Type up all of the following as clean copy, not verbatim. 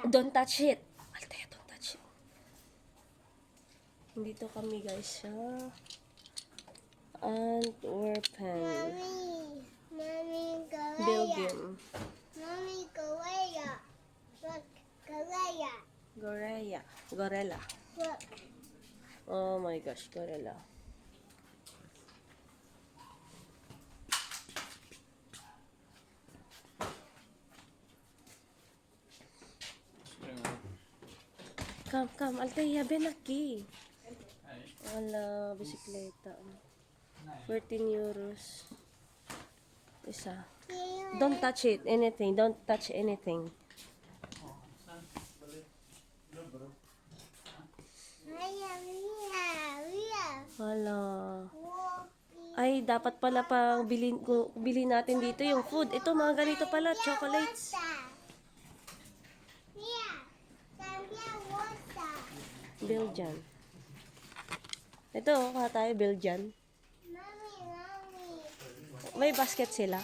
Don't touch it. Althea, don't touch it. Dito kami guys sa Antwerpen, Mommy, Korea. Belgium. Mommy, Korea. Look, Korea. Gorilla. Look. Oh my gosh, gorilla. Come, Althea, ven aquí. Wala, bisikleta. 14 euros. Isa. Don't touch it, anything. Don't touch anything. Wala. Ay, dapat pala pang bilhin natin dito yung food. Ito, mga ganito pala, chocolates. Belgian. Ito, kuha tayo, Belgian. May basket sila.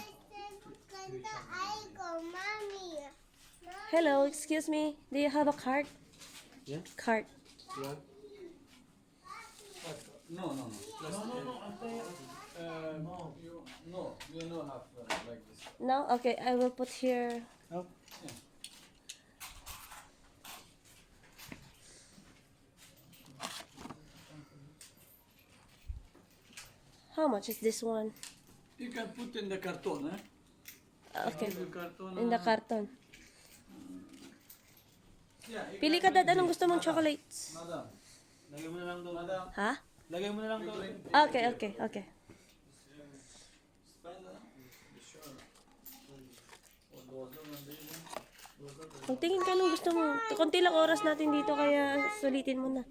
Hello, excuse me. Do you have a cart? Yeah. Cart. Yeah. No. No, I'm saying, no. You don't have like this. No? Okay, I will put here. Oh. How much is this one? You can put in the carton, eh? Okay. The carton. In the carton. Yeah, you Pili can ka, Dad. bring Anong this. gusto mong chocolates? Madam. Lagay mo na lang doon. Madam. Ha? Lagay mo na lang You doon. bring. Okay. Spend sure. Magtingin ka nung gusto mo. Konti lang oras natin dito, kaya sulitin mo na.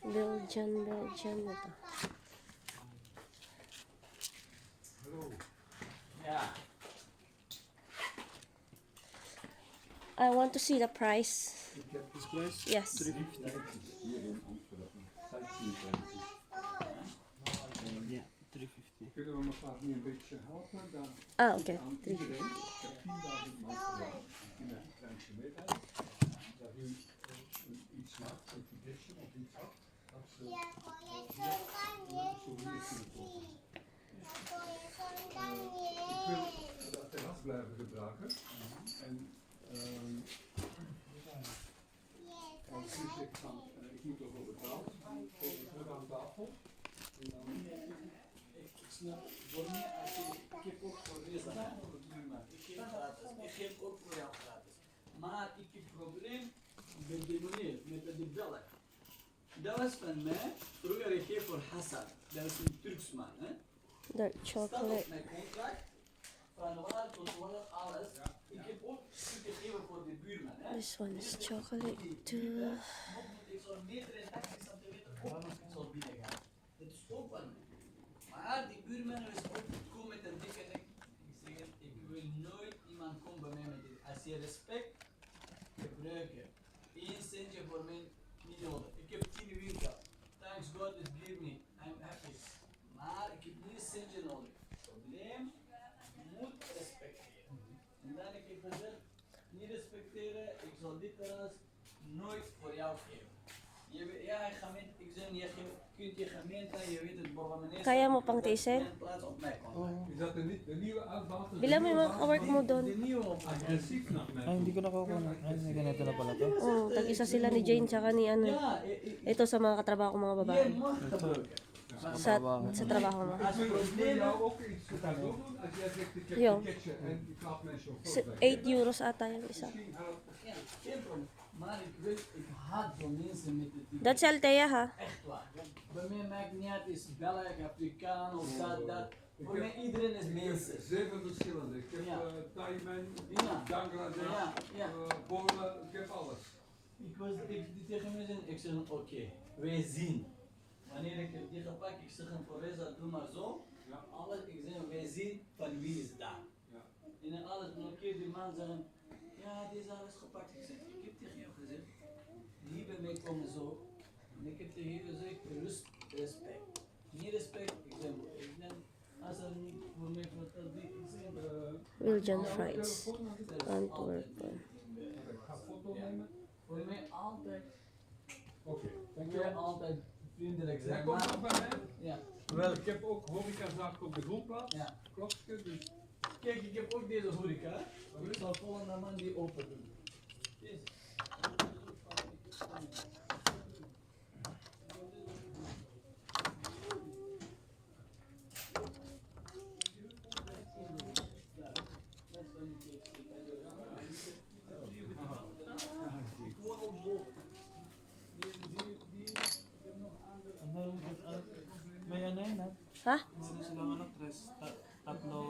Belgian na to. Yeah. I want to see the price. This place? Yes. 350. Yeah, 350. Kunnen we elkaar nu een beetje helpen? Dan Ah, okay. aan iedereen. Ik heb 10.000 man gedaan in een klein gemeente. Dat u iets maakt, een tradition of iets had. Dat ze ik wil dat terras blijven gebruiken. En als u zegt van ik moet ervoor betaald, komen we terug aan tafel. En dan Ik snap, voor mij, ik heb ook voor deze man, ik geef gratis, ik geef ook voor jou gratis. Maar ik heb een probleem met de meneer, met de bellen. Dat was van mij, vroeger ik geef voor Hassan, dat is een Turks man. Hè? The Staat chocolate. op mijn contract, van waar tot waar, alles. Ik heb ook stukken gegeven voor de buurman. Hè? This one is chocolate too. Ik zou meter en 80 centimeter ook zal binnen gaan. Dat is ook van mij. Maar die buurman is ook goed met een dikke nek. Ik zeg het, ik wil nooit iemand komen bij mij met dit. Als je respect gebruiken, 1 centje voor mij niet nodig. Ik heb 10 winkel. Thanks God it give me. I'm happy. Maar ik heb niet een centje nodig. Probleem, je moet respecteren. En dan heb ik gezegd, niet respecteren, ik zal dit terras nooit voor jou geven. Ja, gemeente, ik zeg, je kunt je gemeente, je weet het, burgemeester. Kaya mo pang tiisin? Plaats op mij komen. is dat de nieuwe uitbater? Bilang mo yung mga kawork mo De doon. nieuwe op. Agressief naar mij. Ay, hindi ko nakukuha. Ay, may ganito na pala to. Oh, tag-isa sila ni Jane tsaka ni ano. Ja, Ito sa mga katrabaho ko mga babae. je mag gebruiken. Sa trabaho mo. Als Ik wil probleem jou ook iets gaan doen. Als jij zegt ik heb Jo. een pakketje en ik laat mijn chauffeur Si- weg. 8 euros ata yung isa. Misschien helpt ja, geen probleem. Maar ik weet, ik haat voor mensen met het That's Althea ha. echt waar. Bij mij maakt niet uit, is Belg, Afrikaan of dat. Voor mij iedereen is mensen. 7 verschillende. Ik heb Ja. Thaiman, Ja. Bangladesh, Ja, ja. Polen, ik heb alles. Die tegen mij zeggen, ik zeg oké, wij zien. Wanneer ik heb die gepakt, ik zeg voor Reza, doe maar zo. Ja. Alles, ik zeg, wij zien van wie is daar. Ja. En dan alles, een keer die man zeggen, ja, die is alles gepakt. Ik zeg, ik heb tegen jou gezegd, die bij mij komen zo. En ik heb tegen jou gezegd, rust, respect. Niet respect, ik zeg, als er niet voor mij vertelt, ik zeg, Belgian fries. Antwerpen. Ga foto nemen. Voor mij altijd, Oké, voor dankjewel. mij altijd vriendelijk Jij zijn. komt Maar, nog bij mij? ja, Wel, ik heb ook horecazaak op de grondplaats. ja. Klokske, dus Kijk, ik heb ook deze horeca. Ik zal volgende man die open doen. Deze. May ano yun, ha? Ha? Meron silang ano, tatlo,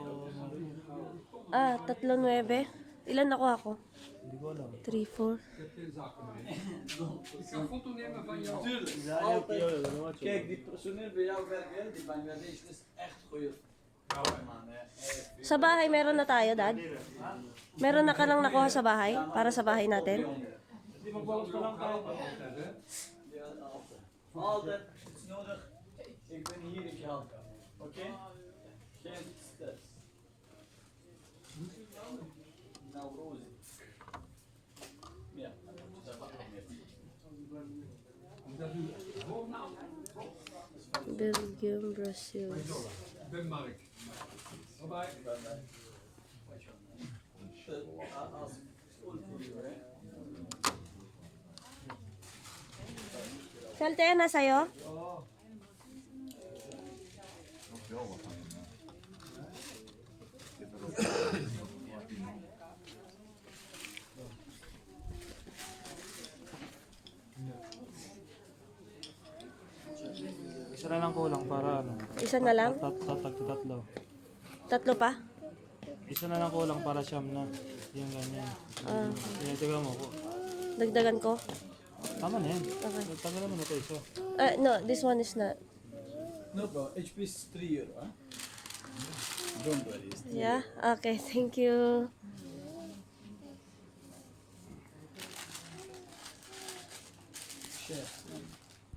Ah, 3.9. Ilan nakuha ko? hindi ko alam. 3, 4. ik heb geen zaken mee. Ik ga foto nemen van jou. Tuurlijk, Ja, altijd. Kijk, die personeel bij jou werken, hè, die Bangladesh is echt goeie man. Hè. Sa bahay, meron na tayo, Dad? Meron na ka lang nakuha sa bahay? Para sa bahay natin? Hindi, magbawas pa lang tayo. Altijd, hè. Ja, altijd. Altijd, het is nodig. Ik ben hier, ik help jou. Oké? Geen stress. Nou, Rosie. Ja, dat mag nog meer. Dat is uw voornaam. Belgium, Brazil. Ik ben Mark. Bye bye. Als school voor jou, hè? Salte, nasa sa'yo? Isa na lang kulang para ano. Isa na lang? Tatlo. 3 pa? Isa na lang kulang para siyam na. Yung ganyan. Ah, Tinitiga mo ko. dagdagan ko? Tama na yan. Okay. Tanggalan mo na ito isa. No, this one is not. No bro, HP is €3, huh? Don't worry. Yeah? Okay, thank you.